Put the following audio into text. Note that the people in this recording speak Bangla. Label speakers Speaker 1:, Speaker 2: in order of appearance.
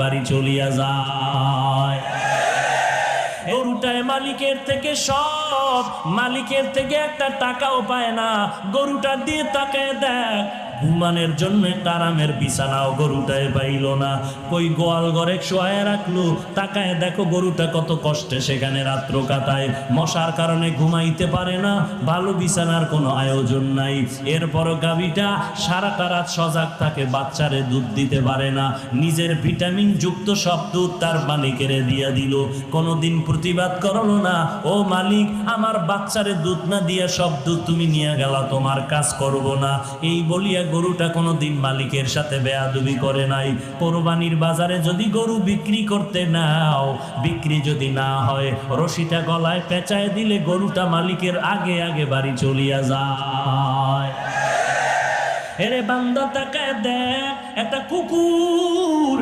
Speaker 1: বাড়ি চলিয়া যায়। গরুটায় মালিকের থেকে সব, মালিকের থেকে একটা টাকাও পায় না। গরুটা দিয়ে তাকায় দেখ, ঘুমানোর জন্য একটা আরামের বিছানাও গরুটায় পাইল না। কই গোয়াল ঘরে শোয়ায় রাখলো, তাকায় দেখো গরুটা কত কষ্টে সেখানে রাত্র কাটায়। মশার কারণে ঘুমাইতে পারে না, ভালো বিছানার কোনো আয়োজন নাই। এরপরও গাভীটা সারাটা রাত সজাগ থাকে, বাচ্চারে দুধ দিতে পারে না। নিজের ভিটামিন যুক্ত সব দুধ তার মালিকের দিয়া দিল, কোনোদিন প্রতিবাদ করলো না। ও মালিক, আমার বাচ্চারে দুধ না দিয়া সব দুধ তুমি নিয়ে গেলা, তোমার কাজ করব না। এই বলিয়া গরুটা কোনোদিন মালিকের সাথে বেয়াদবি করে নাই। কোরবানির বাজারে যদি গরু বিক্রি করতে নাও, বিক্রি যদি না হয়, রশিটা গলায় পেঁচায় দিলে গরুটা মালিকের আগে আগে বাড়ি চলিয়া যায়। এরে বান্দা তাকায় দেখ, একটা কুকুর